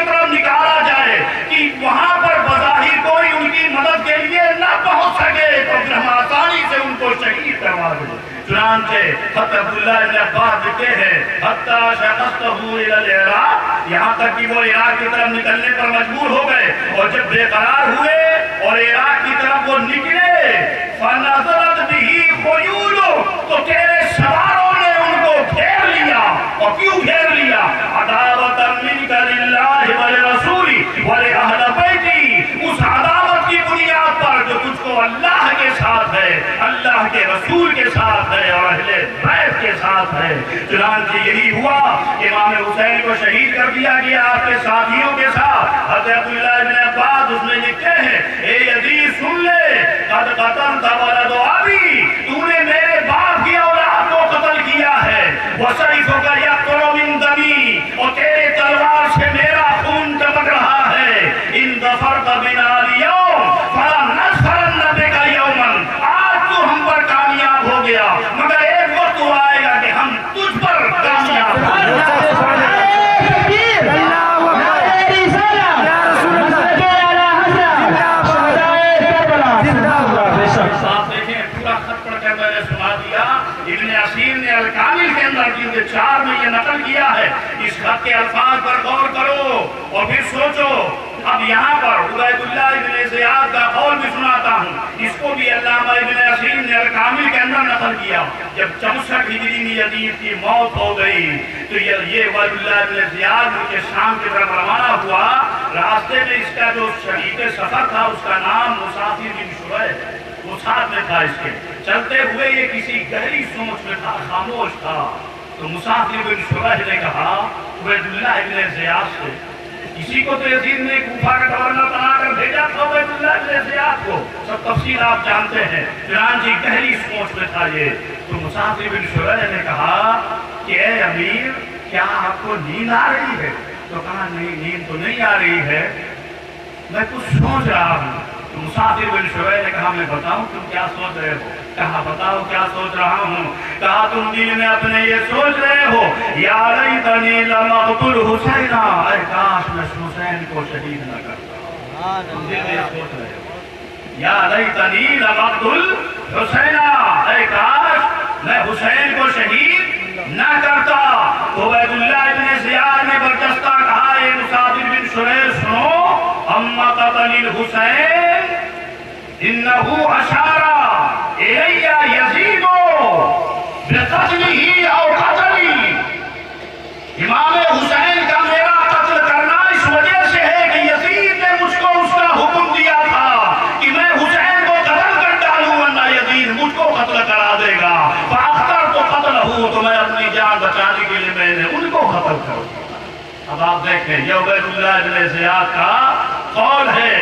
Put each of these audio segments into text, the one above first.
طرف نکالا جائے کہ وہاں پر بظاہر کوئی ان کی مدد کے لیے نہ پہنچ سکے تو پھر ہم آسانی سے ان کو شہید کروا دیں۔ چنانچہ حضرت عبداللہ ابن عباس لکھتے ہیں حتیٰ شخصتہ الی العراق، یہاں تک کہ وہ عراق کی طرف نکلنے پر مجبور ہو گئے، اور جب بے قرار ہوئے اور عراق کی طرف وہ نکلے فنظرت بہ خیول، تو تیرے سواروں نے ان کو گھیر لیا۔ اور کیوں گھیر لیا؟ عداوۃ منک للہ ولرسول ولأہل بیتی، اس عداوت کی بنیاد پر جو تجھ کو اللہ کے ساتھ ہے، اللہ کے رسول کے ساتھ ہے اور اہل بیت کے ساتھ ہے۔ چنانچہ یہی ہوا، امام حسین کو شہید کر دیا گیا آپ کے ساتھیوں کے ساتھ۔ حضرت عبداللہ ابن عباس اس میں لکھتے ہیں اے یزید سن لے، قد قتلت ولد ابی، تو نے میرے باپ کی اولاد کو قتل کیا ہے، وسیفک یقطر من دمی، اور تیرے تلوار سے میرا خون ٹپک رہا ہے۔ ان ظفرت بنا اليوم فلنظفرن بک یوما، آج تو ہم پر کامیاب ہو گیا مگر ایک وقت تو آئے گا کہ ہم تجھ پر کامیاب ہوں گے۔ ابن اسیر نے الکامل کے اندر جلد 4 میں یہ نقل کیا ہے۔ اس خط کے الفاظ پر غور کرو اور پھر سوچو۔ اب یہاں پر عبید اللہ ابن زیاد کا قول بھی سناتا ہوں، اس کو بھی علامہ ابن اسیر نے الکامل کے اندر نقل کیا۔ جب 64 ہجری میں یزید کی موت ہو گئی تو یہ عبید اللہ ابن زیاد ان کے شام کی طرف روانہ ہوا۔ راستے میں اس کا جو شریک سفر تھا اس کا نام مسافر بن شریح، وہ ساتھ میں تھا اس کے۔ چلتے ہوئے یہ کسی گہری سوچ میں تھا، خاموش تھا، تو مسافر بن شریح نے کہا عبید اللہ ابن زیاد سے، اسی کو تو یزید نے کوفہ کا گورنر بنا کر بھیجا تھا عبید اللہ ابن زیاد کو، سب تفصیل آپ جانتے ہیں۔ چنانچہ گہری سوچ میں تھا یہ، تو مسافر بن شریح نے کہا کہ اے امیر، کیا آپ کو نیند آ رہی ہے؟ تو کہا نہیں، نیند تو نہیں آ رہی ہے، میں کچھ سوچ رہا ہوں۔ تو مسافر بن شریح نے کہا میں بتاؤں تم کیا سوچ رہے ہو؟ کہا بتاؤ کیا سوچ رہا ہوں؟ کہا تم دل میں اپنے یہ سوچ رہے ہو یا لیتنی لم اقتل حسینا، اے کاش میں حسین کو شہید نہ کرتا۔ تم دل میں یہ سوچ رہے ہو یا لیتنی لم اقتل حسینا، اے کاش میں حسین کو شہید نہ کرتا۔ تو عبید اللہ ابن زیاد نے برجستہ کہا اے مسافر بن شریح سنو، اما قتل الحسین انہو اشارہ الی یزید بقتلہ او قتلی، امام حسین کا میرا قتل کرنا اس وجہ سے ہے کہ یزید نے مجھ کو اس کا حکم دیا تھا کہ میں حسین کو قتل کر ڈالوں ورنہ یزید مجھ کو قتل کرا دے گا، فاخترت قتلہ، تو میں اپنی جان بچانے کے لیے میں نے ان کو قتل کر دیا۔ اب آپ دیکھیں یہ عبید اللہ ابن زیاد کا قول ہے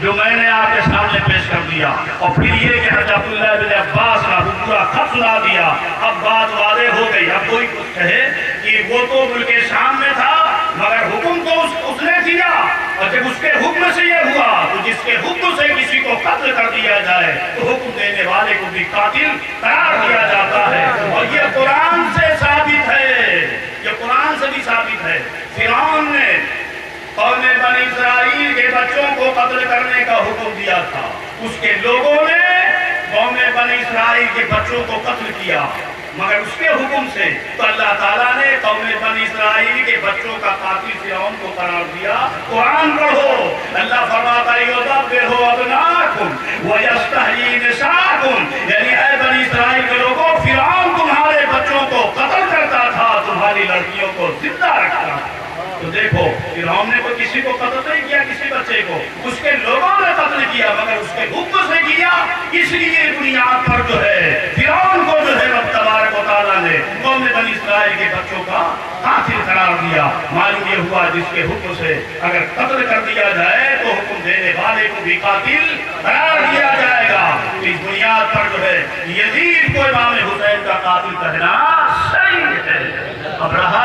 جو میں نے آپ کے سامنے پیش کر دیا، اور پھر یہ کہ حضرت عبداللہ بن عباس نے پورا خط سنا دیا۔ اب بات واضح ہو گئی۔ اب کوئی کچھ کہے کہ وہ تو ملک شام میں تھا مگر حکم تو اس نے دیا، اور جب اس کے حکم سے یہ ہوا تو جس کے حکم سے کسی کو قتل کر دیا جائے تو حکم دینے والے کو بھی قاتل قرار دیا جاتا ہے، اور یہ قرآن سے ثابت ہے، یہ قرآن سے بھی ثابت ہے۔ فرعون نے قوم بنی اسرائیل کے بچوں کو قتل کرنے کا حکم دیا تھا، اس کے لوگوں نے قوم بنی اسرائیل کے بچوں کو قتل کیا، مگر اس کے حکم سے تو اللہ تعالیٰ نے قوم بنی اسرائیل کے بچوں کا قاتل فرعون کو قرار دیا۔ قرآن پڑھو، اللہ فرماتا ہے یذبح ابناءکم ویستحیی نساءکم، یعنی اے بنی اسرائیل کے لوگوں، فرعون تمہارے بچوں کو قتل کرتا تھا، تمہاری لڑکیوں کو زندہ رکھتا تھا۔ تو دیکھو فرعون نے کوئی کسی کو قتل نہیں کیا، کسی بچے کو، اس کے لوگوں نے قتل کیا مگر اس کے حکم سے کیا۔ اس لیے بنیاد پر جو ہے فرعون کو جو ہے رب تبارک و تعالیٰ نے قوم بنی اسرائیل کے بچوں کا قاتل قرار دیا۔ معلوم یہ ہوا جس کے حکم سے اگر قتل کر دیا جائے تو حکم دینے والے کو بھی قاتل قرار دیا جائے گا۔ اس بنیاد پر جو ہے یزید کو امام حسین کا قاتل کہنا صحیح ہے۔ اب رہا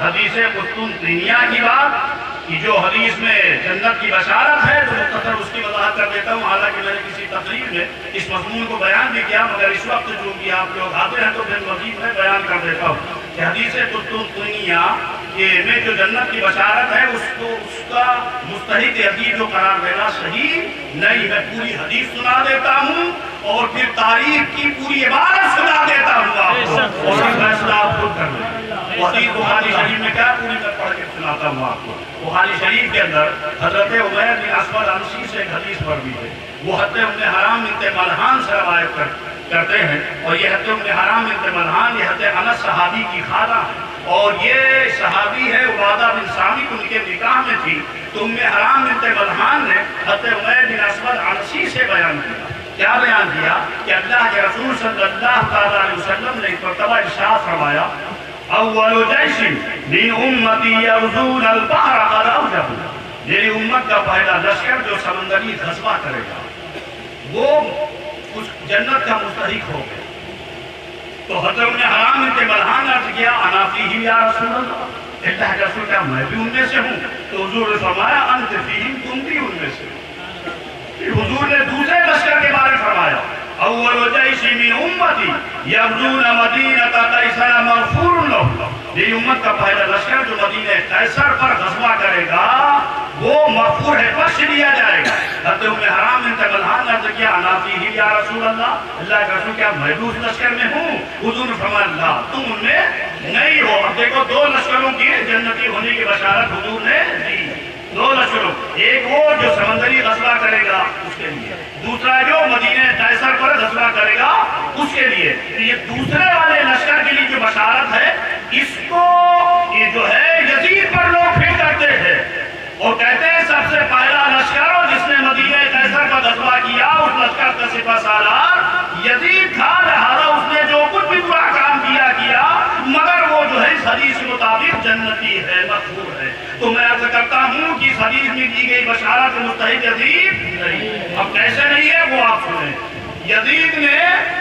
حدیث قسطنطنیہ کی بات، کہ جو حدیث میں جنت کی بشارت ہے تو مختصر اس کی وضاحت کر دیتا ہوں، حالانکہ میں نے کسی تقریر میں اس مضمون کو بیان بھی کیا مگر اس وقت چونکہ آپ لوگ آتے ہیں تو پھر مزید میں بیان کر دیتا ہوں کہ حدیث قسطنطنیہ میں جو جنت کی بشارت ہے اس کا مستحق یزید کو قرار دینا صحیح نہیں ہے۔ پوری حدیث سنا دیتا ہوں اور پھر تاریخ کی پوری عبارت سنا دیتا ہوں آپ کو، اور یہ فیصلہ آپ خود کر لیں۔ وہ حدیث بخاری شریف میں کیا پوری میں پڑھ کے سناتا ہوں آپ کو۔ بخاری شریف کے اندر حضرت عمیر بن اسود عنسی سے ایک حدیث پر بھی ہے، وہ حضرت ام حرام بنت ملحان سے روایت کرتے ہیں، اور یہ حضرت ام حرام بنت ملحان یہ حضرت انس صحابی کی خالہ ہے، اور یہ صحابی ہے عبادہ بن صامت ان کے نکاح میں تھی، تو ام حرام بنت ملحان نے حضرت عمیر بن اسود عنسی سے بیان کیا۔ کیا بیان کیا کہ اللہ کے رسول صلی اللہ تعالیٰ علیہ وسلم نے اس مرتبہ ارشاد فرمایا، اول جیش من امتی یغزون البحر قد اوجبوا، میری امت کا پہلا لشکر جو سمندری غزوہ کرے گا وہ اس جنت کا مستحق ہو گیا۔ تو حضرت نے حرام بنت ملحان نے عرض کیا انا فیہم یا رسول اللہ، اللہ کے رسول کیا میں بھی ان میں سے ہوں؟ تو حضور نے فرمایا انت فیہم، تم بھی ان میں سے ہو۔ حضور نے دوسرے لشکر کے بارے فرمایا، اول جیش من امتی یغزون مدینۃ قیصر مغفور لہ، میری امت کا پہلا لشکر جو مدینہ قیصر پر غزوہ کرے گا وہ مغفور ہے، بخش لیا جائے گا۔ حضرت ام حرام بنت ملحان نے عرض کیا انا فیہ یا رسول اللہ، اللہ کے رسول کیا میں بھی اس لشکر میں ہوں؟ حضور نے فرمایا لا، تم ان میں نہیں ہو۔ اب دیکھو دو لشکروں کی جنتی ہونے کی بشارت حضور نے دی، دو لشکروں، ایک وہ جو سمندری غزوہ کرے گا اس کے لیے، دوسرا جو مدینہ قیصر پر غزوہ کرے گا اس کے لیے۔ یہ دوسرے والے لشکر کے لیے جو بشارت ہے اس کو یہ جو ہے یزید پر لوگ پھر کرتے ہیں اور کہتے ہیں سب سے پہلا لشکر جس نے مدینہ قیصر کا غزوہ کیا اس لشکر کا سپہ سالار یزید تھا، لہذا اس نے جو کچھ بھی برا کام کیا مگر وہ جو ہے اس حدیث کے مطابق جنتی ہے، مغفور ہے۔ تو میں عرض کرتا ہوں کہ اس حدیث میں دی گئی بشارت مستحق یزید نہیں۔ اب کیسے نہیں ہے وہ آپ سنیں۔ یزید نے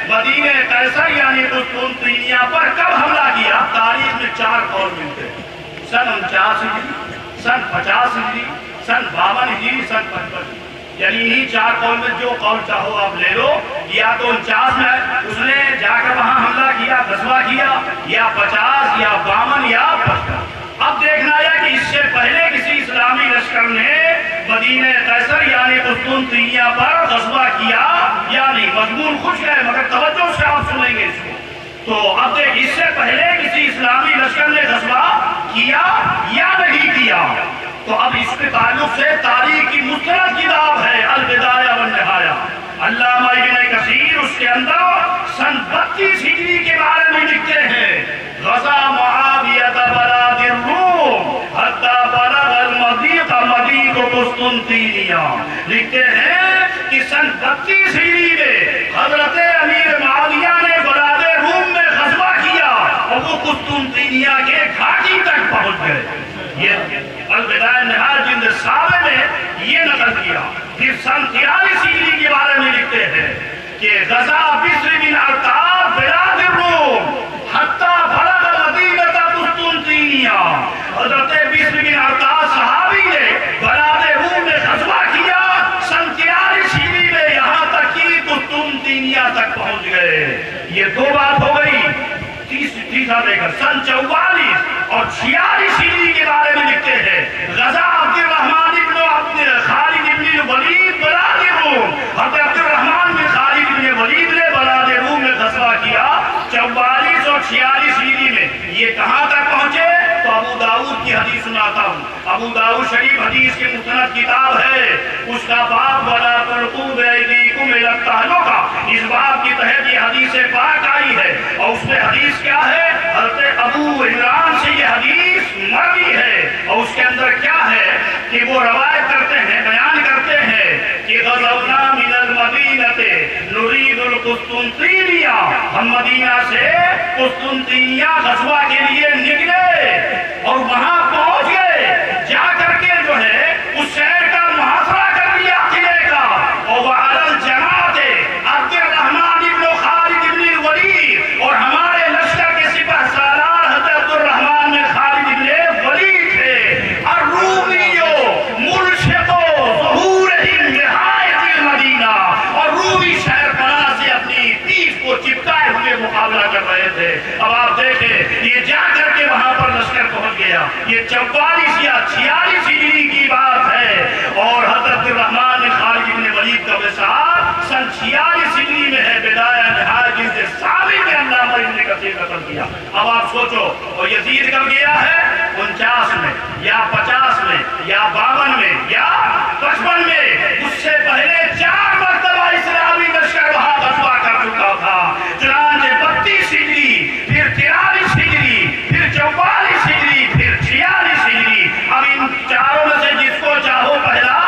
مدینہ قیصر یعنی قسطنطنیہ پر کب حملہ کیا؟ تاریخ میں 4 قول ملتے ہیں، سن 49 ہجری، سن 50 ہجری، سن 52 ہجری، سن 55، یعنی انہی 4 قول میں جو قول چاہو آپ لے لو۔ یا تو 49 میں اس نے جا کر وہاں حملہ کیا، غزوہ کیا، یا 50 یا 52 یا 55۔ اب دیکھنا ہے کہ اس سے پہلے کسی اسلامی لشکر نے مدینہ قیصر یعنی قسطنطنیہ پر غزوہ کیا یا نہیں۔ مضمون خوش ہے مگر توجہ سے آپ سنیں گے اس کو۔ تو اب دیکھ اس سے پہلے کسی اسلامی لشکر نے غزوہ کیا یا نہیں کیا، تو اب اس کے تعلق سے تاریخ کی مستند کتاب ہے البدایہ والنہایہ، علامہ ابن کثیر اس کے اندر سن 32 ہجری کے بارے میں لکھتے ہیں، غزا معاویہ بلاد الروم حتی بلغ المضیق مضیق قسطنطنیہ، لکھتے ہیں کہ سن 32 ہجری میں حضرت امیر معاویہ نے بلاد روم میں غزوہ کیا اور وہ قسطنطنیہ کے گھاٹی تک پہنچ گئے۔ یہ البدایہ نہایت جلد 7 میں یہ نقل کیا۔ پھر سن 43 ہجری کے بارے میں لکھتے ہیں کہ غزا بسر بن عرطاب بلاد الروم حتی بلغ مدینہ قسطنطنیہ، حضرت بسر بن عرطاب صحابی نے بلاد روم میں غزوہ کیا، سن 43 ہجری میں یہاں تک کہ قسطنطنیہ تک پہنچ گئے۔ یہ 2 بات ہو گئی۔ تیسرا دیکھر سن 44 اور 46 ہجری کے بارے میں لکھتے ہیں، غزا عبد الرحمن ابن خالد ابن ولید بلاد روم، حضرت عبد الرحمن بن خالد ابن ولید نے بلاد روم میں غزوہ کیا 44 اور 46 ہجری میں۔ یہ کہاں تک پہنچے؟ تو ابو داؤد کی حدیث سناتا ہوں، ابو داؤد شریف حدیث کی مستند کتاب ہے، اس کا باب وَلَا تُلْقُوا بِأَيْدِيكُمْ إِلَى التَّهْلُكَةِ، اس باب کی تحت یہ حدیث پاک آئی ہے، اور اس میں حدیث کیا ہے؟ حضرت ابو عمران سے یہ حدیث مروی ہے، اور اس کے اندر کیا ہے کہ وہ روایت کرتے ہیں، بیان کرتے ہیں کہ غزونا من المدینہ نرید القسطنطنیہ، ہم مدینہ سے قسطنطنیہ غزوہ کے لیے نکلے اور وہاں پہنچ گئے، جا کر کے جو ہے اس شہر کا محاصرہ کر لیا قلعے کا، اور وعلی الجماعت عبد الرحمن ابن خالد ابن الولید، اور ہمارے لشکر کے سپہ سالار حضرت عبد الرحمن بن خالد ابن ولید تھے، الرومیو ملشقو ظہورہم نہایت المدینہ، اور رومی شہر پناہ سے اپنی پیٹھ کو چپکائے ہوئے مقابلہ کر رہے تھے۔ اب آپ دیکھیں یہ جا کر کے وہاں پر لشکر پہنچ گیا، یہ اب آپ سوچو اور یزید کب گیا ہے 49 میں یا 50 میں یا 52 میں یا 55 میں، اس سے پہلے 4 مرتبہ اسلامی لشکر وہاں غزوہ کر چکا تھا۔ چنانچہ 32 ہجری، پھر 43 ہجری، پھر 44 ہجری، پھر 46 ہجری۔ اب ان چاروں میں سے جس کو چاہو پہلا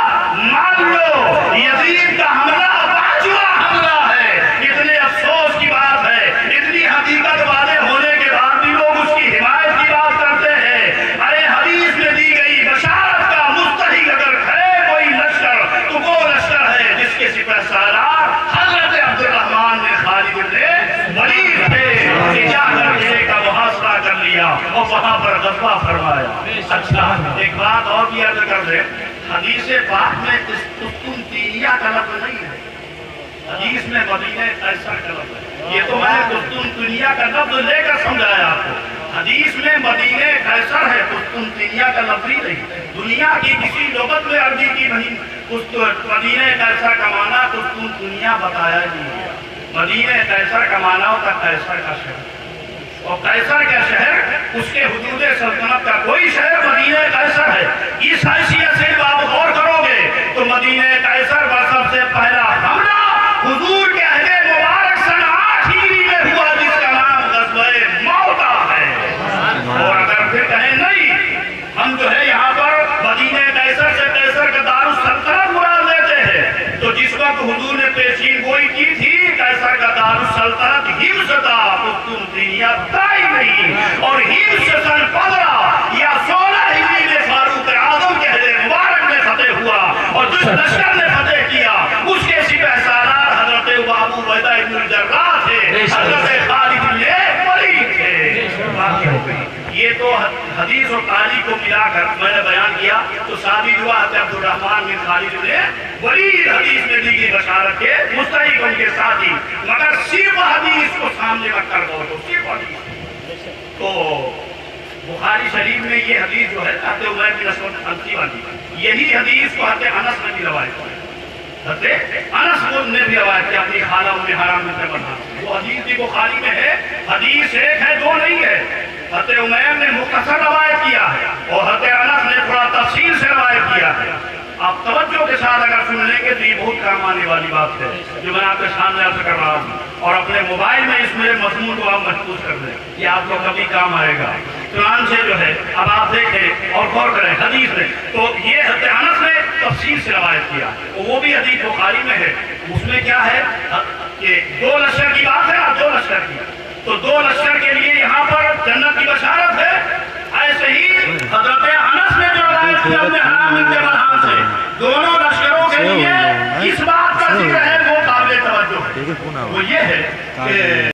مان لو، یزید کا حملہ 5واں حملہ ہے۔ اتنے افسوس کی بات ہے، اتنی حقیقت واضح ہونے کے بعد بھی لوگ اس کی حمایت کی بات کرتے ہیں۔ ارے حدیث میں دی گئی بشارت کا مستحق اگر ہے کوئی لشکر تو وہ لشکر ہے جس کے سپہ سالار حضرت عبد الرحمن بن خالد بن ولید تھے، کہ جا کر قلعے کا محاصرہ کر لیا اور وہاں پر غزوہ فرمایا۔ اچھا ایک بات اور بھی عرض کر دیں، حدیث پاک میں قسطنطنیہ کا لفظ نہیں ہے، حدیث میں مدینہ قیصر کا لفظ ہے۔ یہ تو میں نے قسطنطنیہ کا لفظ لے کر سمجھایا آپ کو، حدیث میں مدینہ قیصر ہے، قسطنطنیہ کا لفظ ہی نہیں۔ دنیا کی کسی لغت میں عربی کی نہیں، مدینہ قیصر کا معنی قسطنطنیہ بتایا ہی نہیں ہے۔ مدینہ قیصر کا معنی ہوتا قیصر کا شہر، اور قیصر کا شہر اس کے حدود سلطنت کا کوئی شہر مدینہ قیصر ہے۔ اس حیثیت سے آپ غور کرو گے تو مدینہ قیصر پر سب سے پہلا حملہ حضور کے عہد مبارک سن 8 ہجری میں ہوا، جس کا نام غزوہ موتا ہے۔ اور اگر پھر کہیں نہیں، ہم جو ہے یہاں پر مدینہ قیصر سے قیصر کا دارالسلطنت مراد لیتے ہیں، تو جس وقت حضور نے پیشین گوئی کی تھی قیصر کا دارالسلطنت ہمس تھا، قسطنطنیہ تھا ہی نہیں۔ اور ہمس سن 15 یا 16 ہجری میں فاروق اعظم کے عہد مبارک میں فتح ہوا، اور جس لشکر نے فتح کیا اس کے سپہ سالار حضرت ابو عبیدہ بن الجراح تھے، حضرت خالد بن ولید تھے۔ باقی ہو گئی یہ تو حدیث اور تاریخ کو ملا کر میں نے بیان کیا، تو ثابت ہوا حضرت عبد الرحمن بن خالد بن ولید حدیث میں دی گئی بشارت کے مستحق ان کے ساتھی۔ مگر صرف حدیث کو سامنے رکھ کر غور کرو، صرف حدیث تو بخاری شریف میں یہ حدیث جو ہے حضرت عمیر بن اسود انسی والی، یہی حدیث کو حضرت انس نے بھی روایت کی، حضرت انس نے بھی روایت کی اپنی خالہ ام حرام بنت ملحان سے۔ وہ حدیث بھی بخاری میں ہے، حدیث ایک ہے دو نہیں ہے۔ حضرت عمیر نے مختصر روایت کیا ہے اور حضرت انس نے تھوڑا تفصیل سے روایت کیا ہے۔ آپ توجہ کے ساتھ اگر سن لیں گے تو یہ بہت کام آنے والی بات ہے جو میں آپ کے سامنے عرض کر رہا ہوں، اور اپنے موبائل میں اس میرے مضمون کو آپ محفوظ کر دیں، یہ آپ کو کبھی کام آئے گا۔ چنانچہ جو ہے اب آپ دیکھیں اور غور کریں حدیث میں، تو یہ حضرت انس نے تفصیل سے روایت کیا، وہ بھی حدیث بخاری میں ہے۔ اس میں کیا ہے کہ 2 لشکر کی بات ہے نا، 2 لشکر کی، تو 2 لشکر کے لیے یہاں پر جنت کی بشارت ہے۔ ایسے ہی حضرت انس نے جو روایت کی اپنے حرام بنت ملحان سے، دونوں لشکروں کے لیے اس بات کا ذکر ہے وہ قابل توجہ ہے، وہ یہ ہے کہ